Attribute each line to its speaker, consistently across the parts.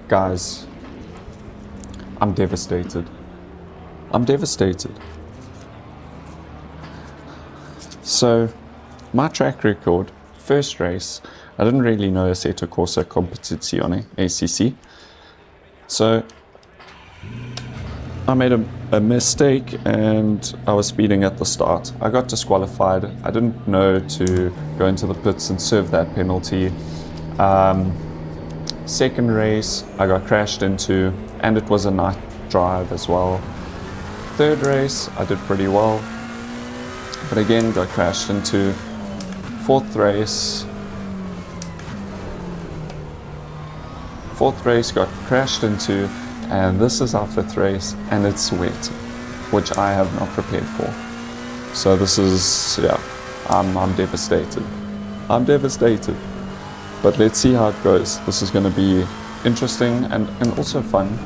Speaker 1: Guys, I'm devastated. I'm devastated. So, my track record, first race, I didn't really know Assetto Corsa Competizione, ACC. So, I made a mistake and I was speeding at the start. I got disqualified. I didn't know to go into the pits and serve that penalty. Second race, I got crashed into, and it was a night drive as well. Third race, I did pretty well, but again got crashed into. Fourth race got crashed into, and this is our fifth race, and it's wet, which I have not prepared for. So this is, yeah, I'm devastated. I'm devastated. But let's see how it goes. This is going to be interesting and also fun.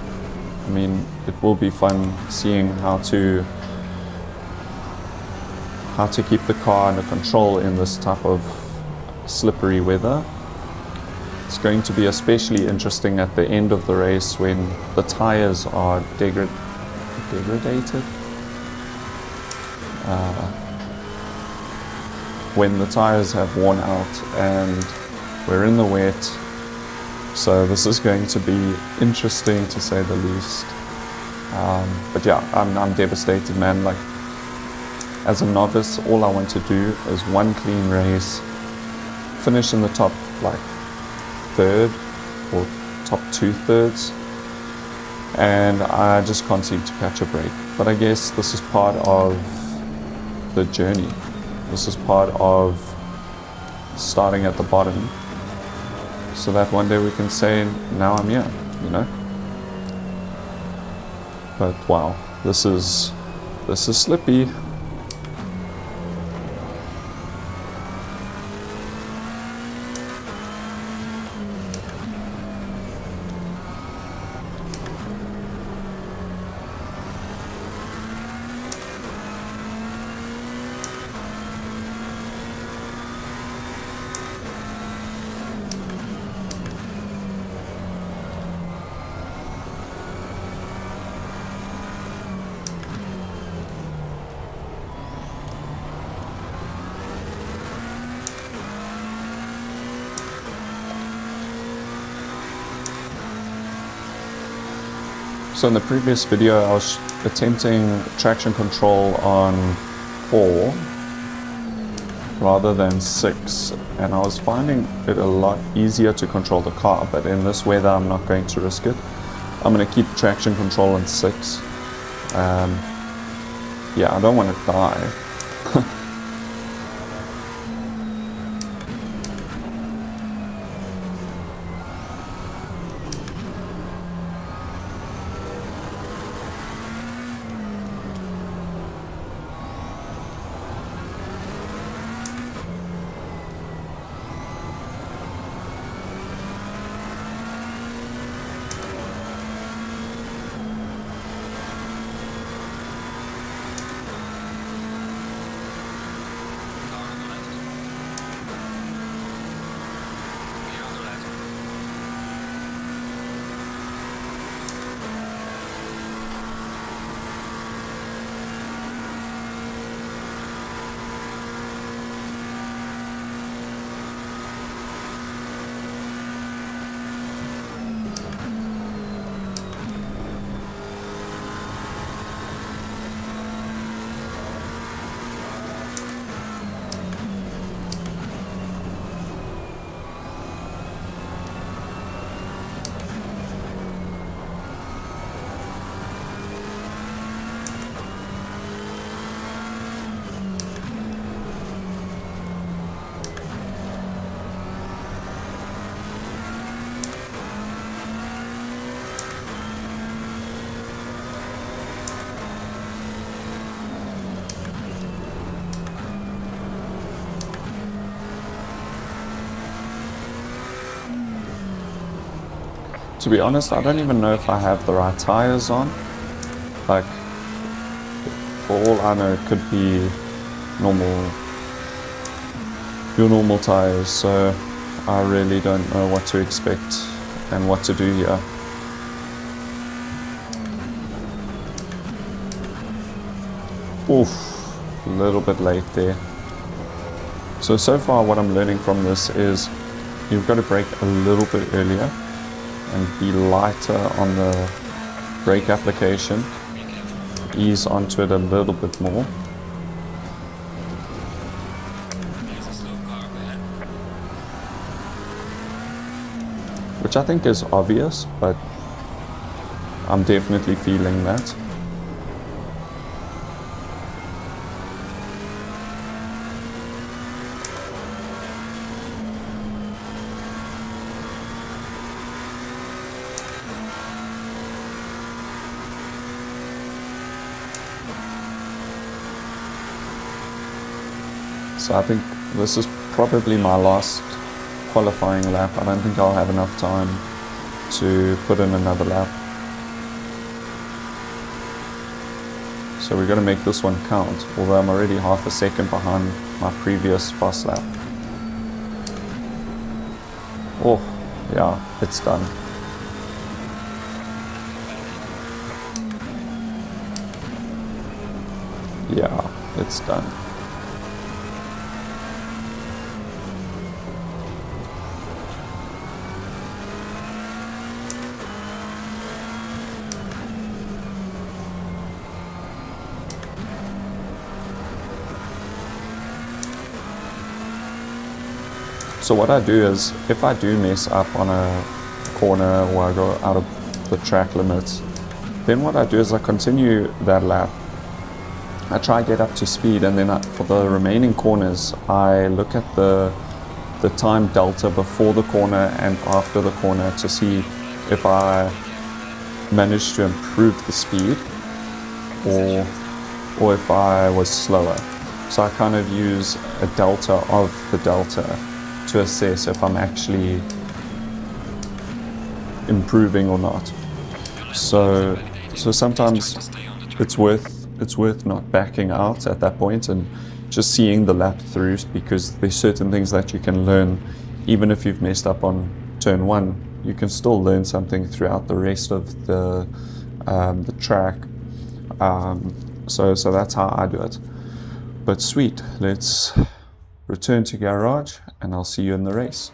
Speaker 1: I mean, it will be fun seeing how to keep the car under control in this type of slippery weather. It's going to be especially interesting at the end of the race when the tires are degraded. When the tires have worn out and we're in the wet. So this is going to be interesting to say the least. But yeah, I'm devastated, man. Like, as a novice, all I want to do is one clean race, finish in the top like third or top 2/3, and I just can't seem to catch a break. But I guess this is part of the journey. This is part of starting at the bottom, so that one day we can say, now I'm here, you know? But wow, this is slippy. So in the previous video, I was attempting traction control on 4 rather than 6, and I was finding it a lot easier to control the car, but in this weather I'm not going to risk it. I'm going to keep traction control on 6. Yeah, I don't want to die. To be honest, I don't even know if I have the right tires on. Like, for all I know, it could be your normal tires, so I really don't know what to expect and what to do here. Oof, a little bit late there. So far what I'm learning from this is you've got to brake a little bit earlier and be lighter on the brake application. Ease onto it a little bit more. Which I think is obvious, but I'm definitely feeling that. So I think this is probably my last qualifying lap. I don't think I'll have enough time to put in another lap. So we're going to make this one count, although I'm already half a second behind my previous fast lap. Oh, yeah, it's done. Yeah, it's done. So what I do is, if I do mess up on a corner or I go out of the track limits, then what I do is I continue that lap. I try to get up to speed, and then for the remaining corners, I look at the time delta before the corner and after the corner to see if I managed to improve the speed or if I was slower. So I kind of use a delta of the delta to assess if I'm actually improving or not. So sometimes it's worth not backing out at that point and just seeing the lap through, because there's certain things that you can learn. Even if you've messed up on turn one, you can still learn something throughout the rest of the track. So that's how I do it. But sweet, let's return to garage and I'll see you in the race.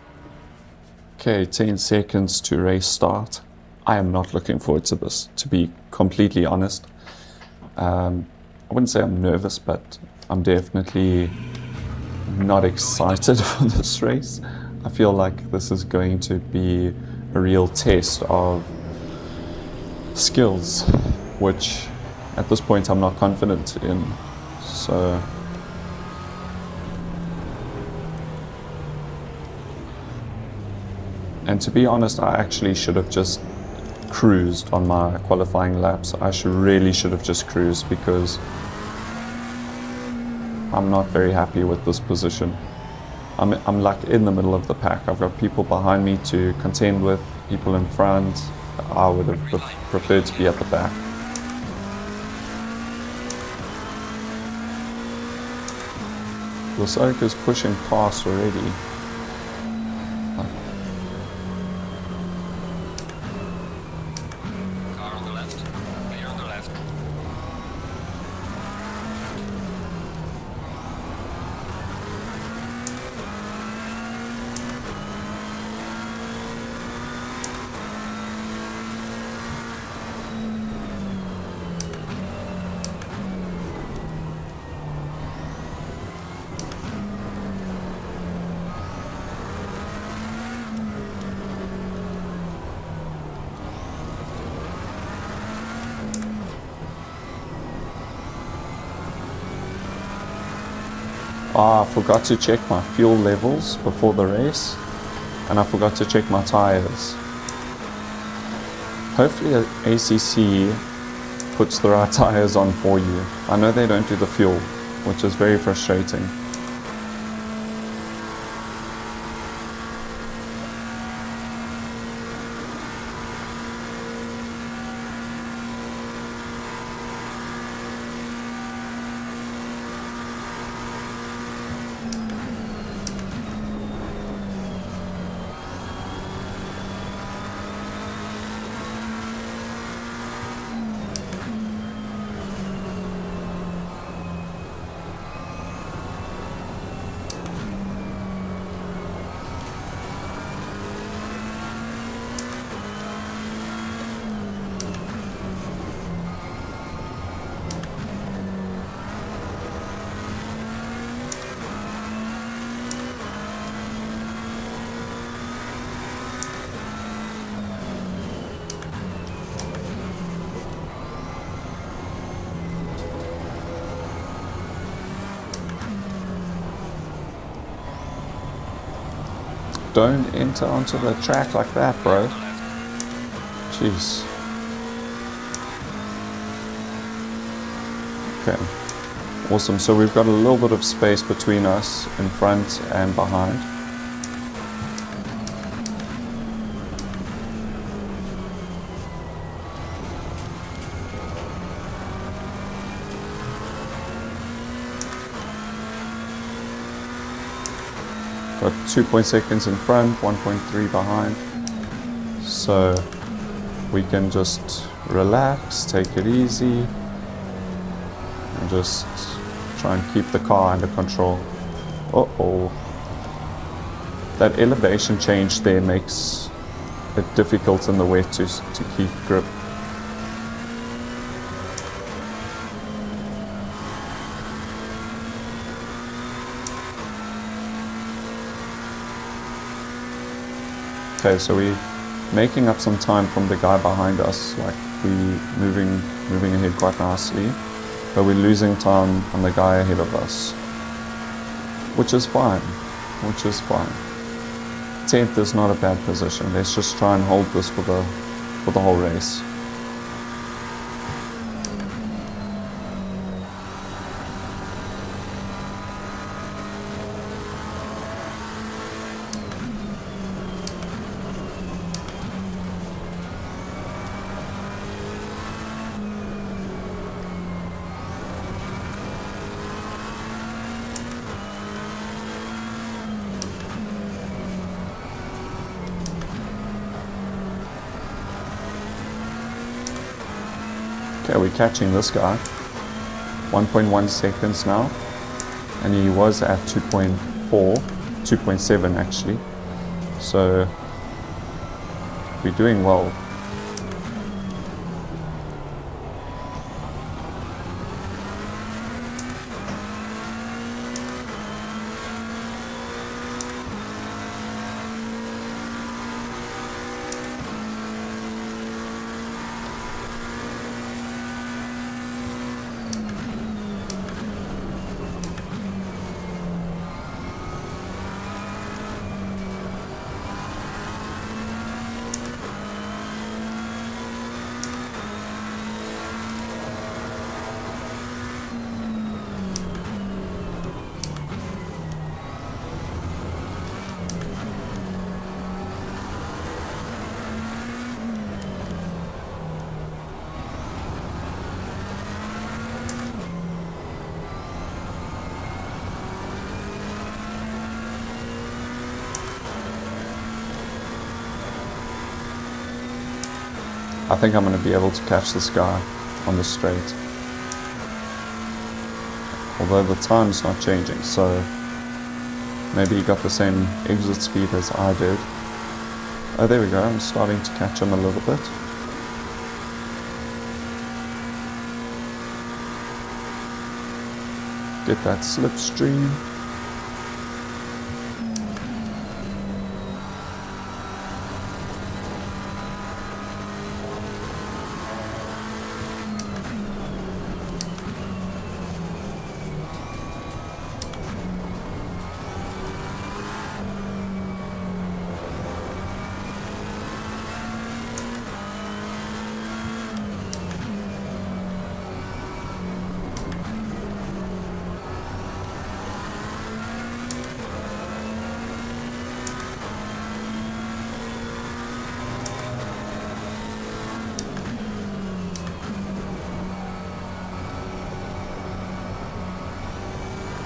Speaker 1: Okay, 10 seconds to race start. I am not looking forward to this, to be completely honest. I wouldn't say I'm nervous, but I'm definitely not excited for this race. I feel like this is going to be a real test of skills, which at this point I'm not confident in. So and to be honest, I actually should have just cruised on my qualifying laps. I really should have just cruised, because I'm not very happy with this position. I'm like in the middle of the pack. I've got people behind me to contend with, people in front. I would have preferred to be at the back. This oak is pushing past already. I forgot to check my fuel levels before the race, and I forgot to check my tires. Hopefully ACC puts the right tires on for you. I know they don't do the fuel, which is very frustrating. don't enter onto the track like that, bro. Jeez. Okay. Awesome. So we've got a little bit of space between us in front and behind. Got 2 seconds in front, 1.3 behind. So we can just relax, take it easy, and just try and keep the car under control. Uh-oh. That elevation change there makes it difficult in the wet to keep grip. Okay, so we're making up some time from the guy behind us, like we moving ahead quite nicely, but we're losing time on the guy ahead of us, which is fine, 10th is not a bad position. Let's just try and hold this for the whole race. Okay, we're catching this guy. 1.1 seconds now. And he was at 2.4, 2.7 actually. So we're doing well. I think I'm going to be able to catch this guy on the straight. Although the time's not changing, so maybe he got the same exit speed as I did. Oh, there we go, I'm starting to catch him a little bit. Get that slipstream.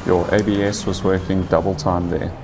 Speaker 1: Your ABS was working double time there.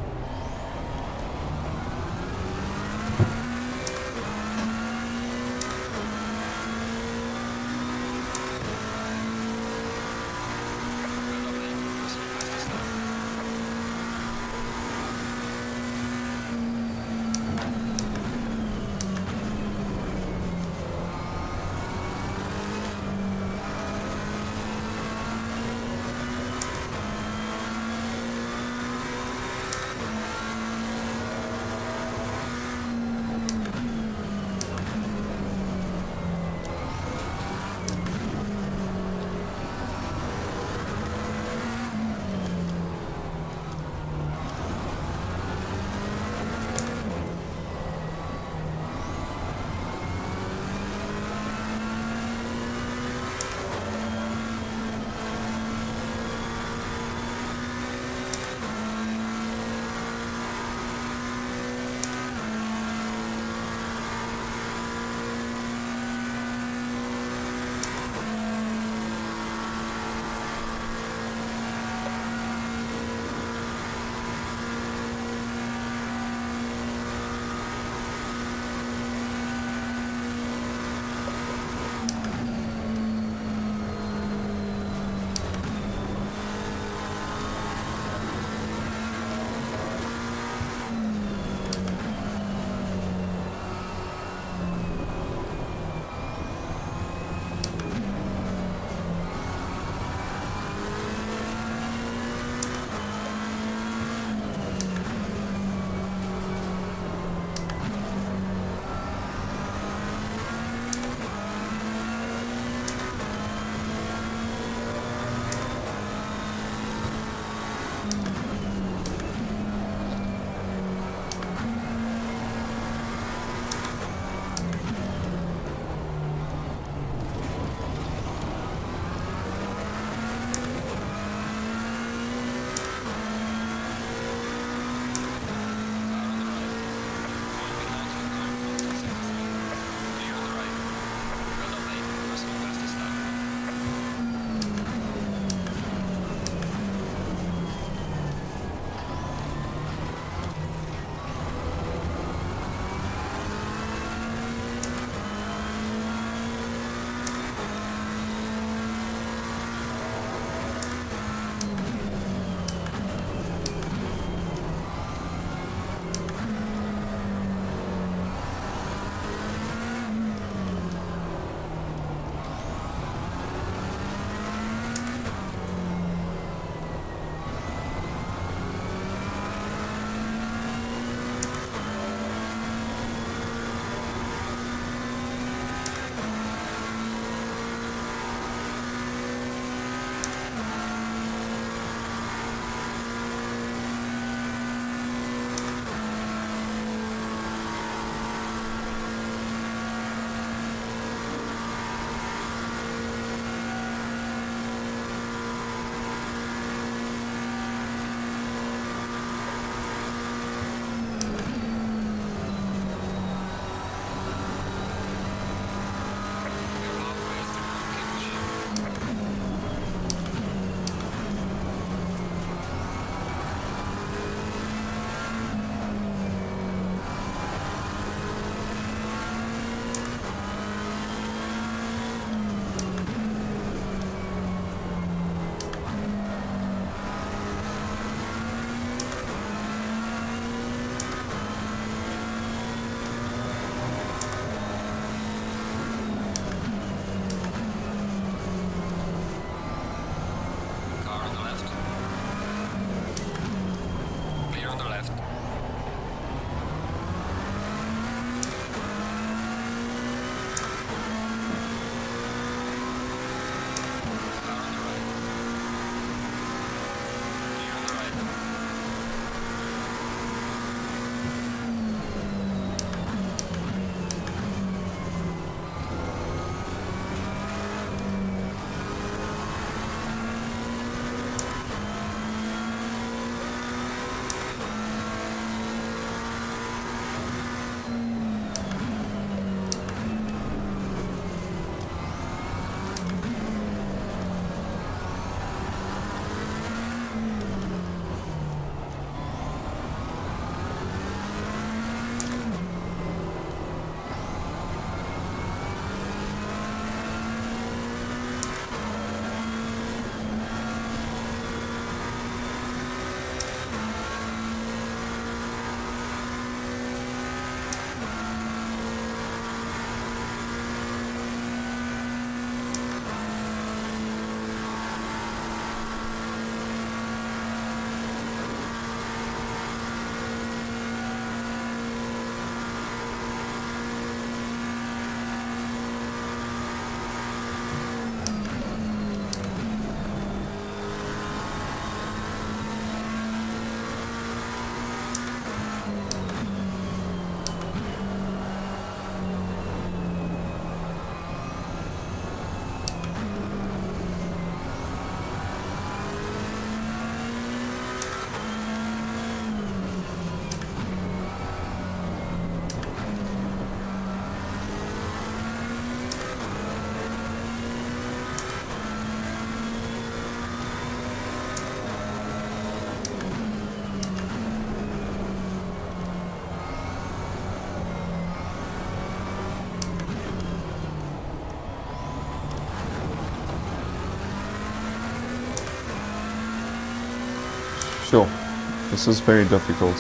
Speaker 1: This is very difficult.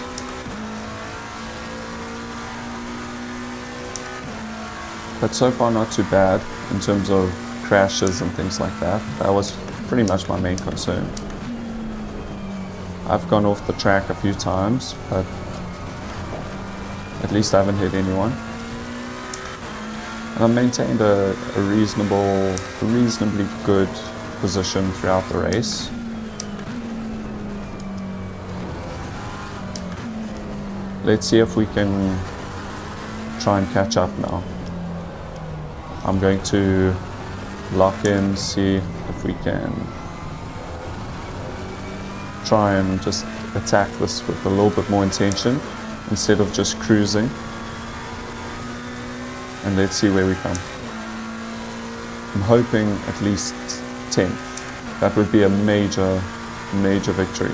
Speaker 1: But so far not too bad in terms of crashes and things like that. That was pretty much my main concern. I've gone off the track a few times, but at least I haven't hit anyone. And I've maintained a reasonably good position throughout the race. Let's see if we can try and catch up now. I'm going to lock in, see if we can try and just attack this with a little bit more intention instead of just cruising. And let's see where we come. I'm hoping at least 10th. That would be a major victory.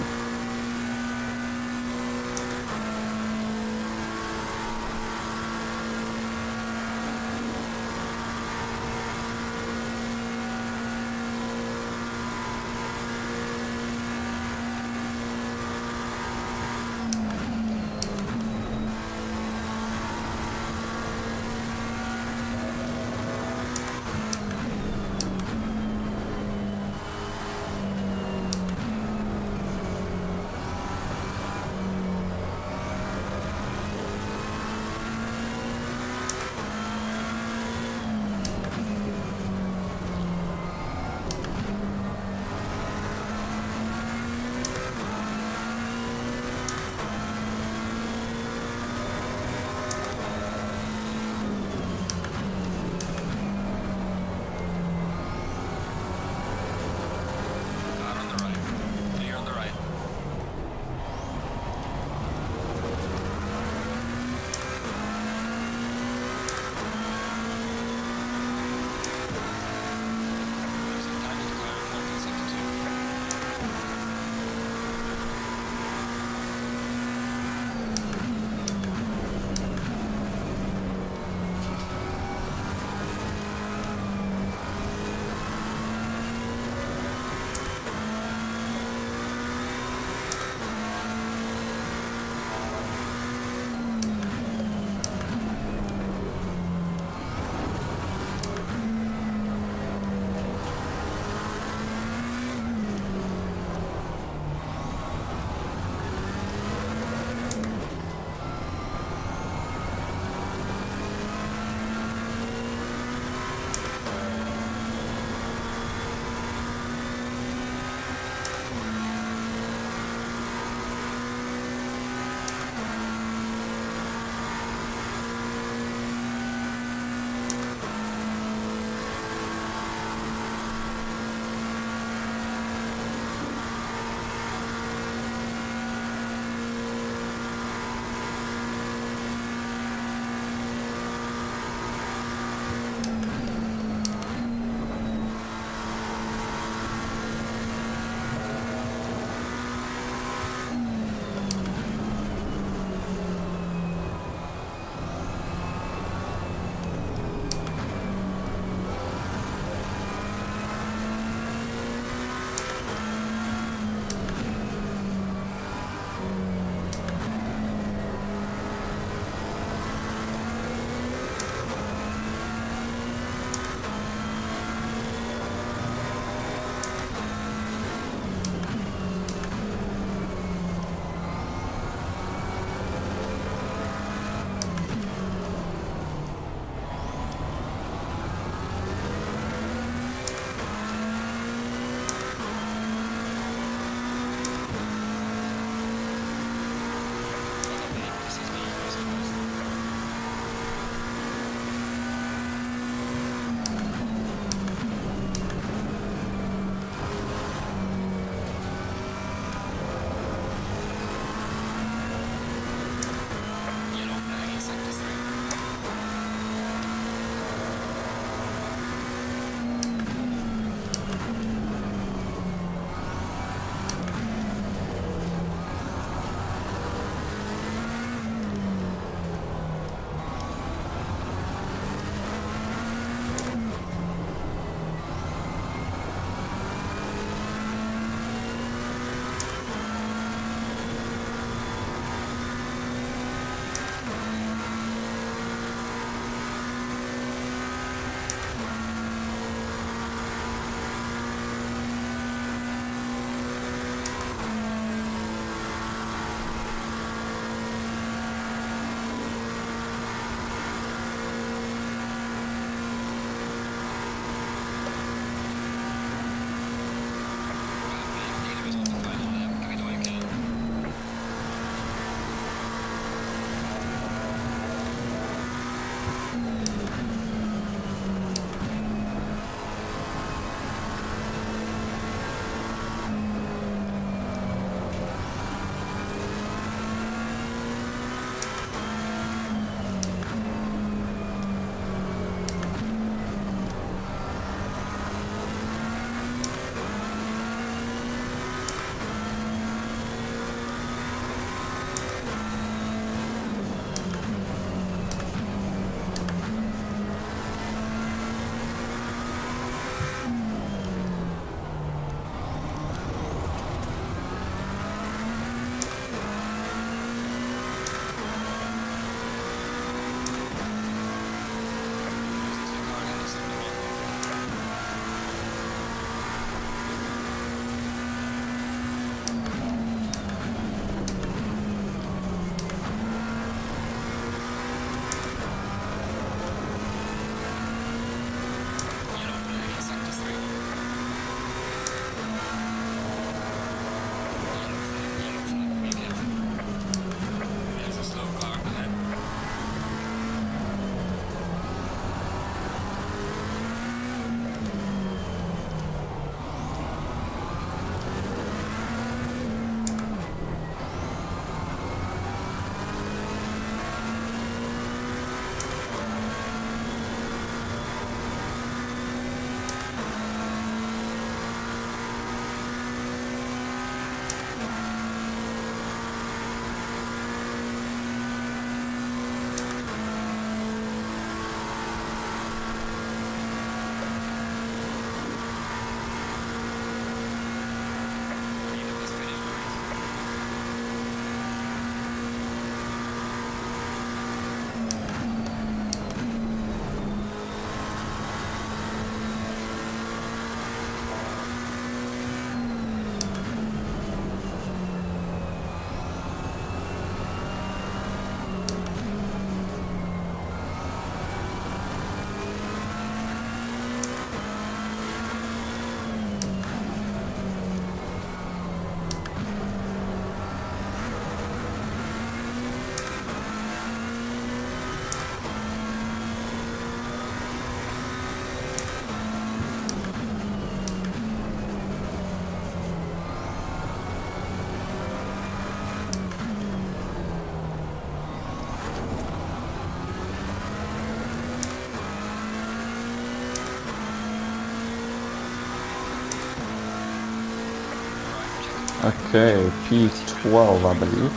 Speaker 1: Okay, P12, I believe.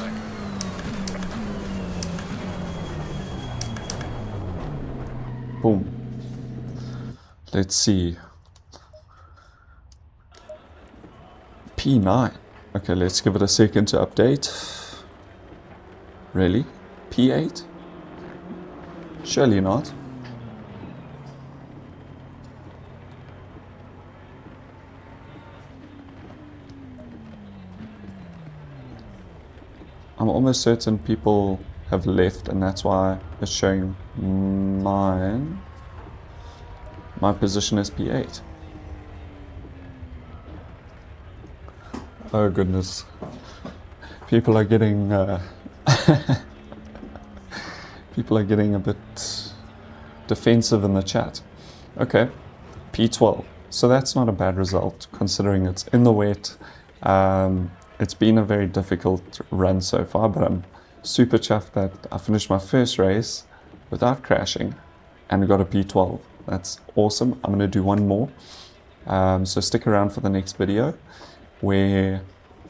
Speaker 1: Boom. Let's see. P9. Okay, let's give it a second to update. Really? P8? Surely not. I'm almost certain people have left, and that's why it's showing mine. My position is P8. Oh goodness. People are getting people are getting a bit defensive in the chat. Okay, P12. So that's not a bad result considering it's in the wet. It's been a very difficult run so far, but I'm super chuffed that I finished my first race without crashing and got a P12. That's awesome. I'm going to do one more. So stick around for the next video where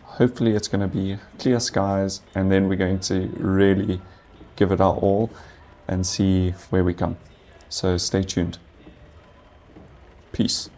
Speaker 1: hopefully it's going to be clear skies, and then we're going to really give it our all and see where we come. So stay tuned. Peace.